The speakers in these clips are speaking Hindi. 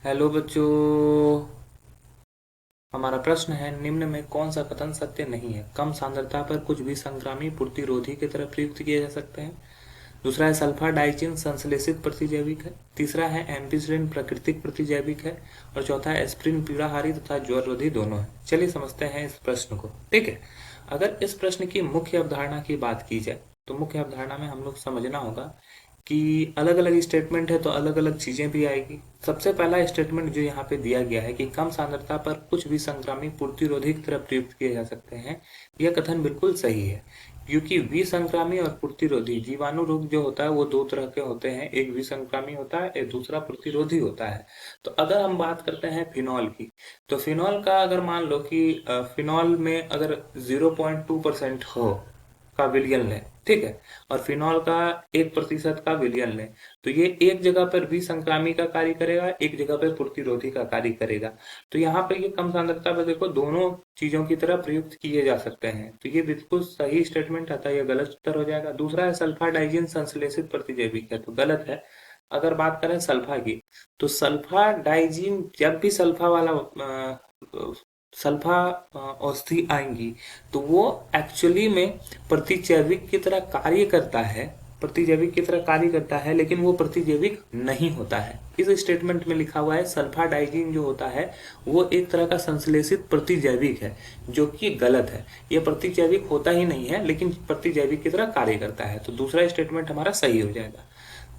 हेलो बच्चों। हमारा प्रश्न है, निम्न में कौन सा कथन सत्य नहीं है? कम सांद्रता पर कुछ भी संक्रामी प्रतिरोधी की तरह प्रयुक्त किए जा सकते हैं। दूसरा है सल्फा डाइजीन संश्लेषित प्रतिजैविक है। तीसरा है एम्पिसिलिन प्राकृतिक प्रतिजैविक है। और चौथा है एस्प्रिन पीड़ाहारी तथा ज्वररोधी दोनों है। चलिए समझते हैं इस प्रश्न को। ठीक है, अगर इस प्रश्न की मुख्य अवधारणा की बात की जाए तो मुख्य अवधारणा में हम लोग समझना होगा कि अलग अलग स्टेटमेंट है तो अलग अलग चीजें भी आएगी। सबसे पहला स्टेटमेंट जो यहाँ पे दिया गया है कि कम सांद्रता पर कुछ भी संक्रामी प्रतिरोधी की तरह प्रयुक्त किए जा सकते हैं, यह कथन बिल्कुल सही है। क्योंकि विसंक्रामी और प्रतिरोधी जीवाणु रोग जो होता है वो दो तरह के होते हैं, एक विसंक्रामी होता है, एक दूसरा प्रतिरोधी होता है। तो अगर हम बात करते हैं फिनॉल की, तो फिनॉल का अगर मान लो कि फिनॉल में अगर 0.2% हो का विलयन लें, ठीक है, और फिनॉल का 1% का विलयन लें, तो ये एक जगह पर विसंक्रामी का कार्य करेगा, एक जगह पर प्रतिरोधी का कार्य करेगा। तो यहाँ पे ये कम सांद्रता पर देखो दोनों चीजों की तरह प्रयुक्त किए जा सकते हैं, तो ये बिल्कुल सही स्टेटमेंट आता है, ये गलत उत्तर हो जाएगा। दूसरा है सल्फा डाइजीन संश्लेषित प्रतिजैविक है, तो गलत है। अगर बात करें सल्फा की, तो सल्फा डाइजीन जब भी सल्फा वाला सल्फा औषधि आएंगी तो वो एक्चुअली में प्रतिजैविक की तरह कार्य करता है, प्रतिजैविक की तरह कार्य करता है, लेकिन वो प्रतिजैविक नहीं होता है। इस स्टेटमेंट में लिखा हुआ है सल्फा डाइजीन जो होता है वो एक तरह का संश्लेषित प्रतिजैविक है, जो कि गलत है। ये प्रतिजैविक होता ही नहीं है, लेकिन प्रतिजैविक की तरह कार्य करता है। तो दूसरा स्टेटमेंट हमारा सही हो जाएगा।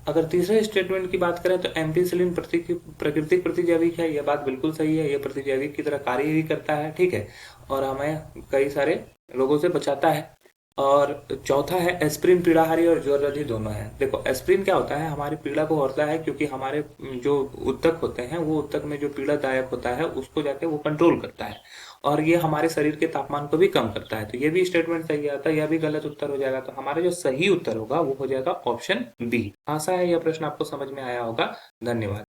अगर तीसरे स्टेटमेंट की बात करें तो एम्पिसिलिन प्राकृतिक प्रतिजैविक है, यह बात बिल्कुल सही है, यह प्रतिजैविक की तरह कार्य भी करता है, ठीक है, और हमें कई सारे रोगों से बचाता है। और चौथा है एस्प्रिन पीड़ाहारी और ज्वररोधी दोनों है। देखो एस्प्रिन क्या होता है, हमारी पीड़ा को हरता है, क्योंकि हमारे जो उत्तक होते हैं वो उत्तक में जो पीड़ादायक होता है उसको जाके वो कंट्रोल करता है, और ये हमारे शरीर के तापमान को भी कम करता है। तो ये भी स्टेटमेंट सही आता है, यह भी गलत उत्तर हो जाएगा। तो हमारा जो सही उत्तर होगा वो हो जाएगा ऑप्शन बी। आशा है यह प्रश्न आपको समझ में आया होगा। धन्यवाद।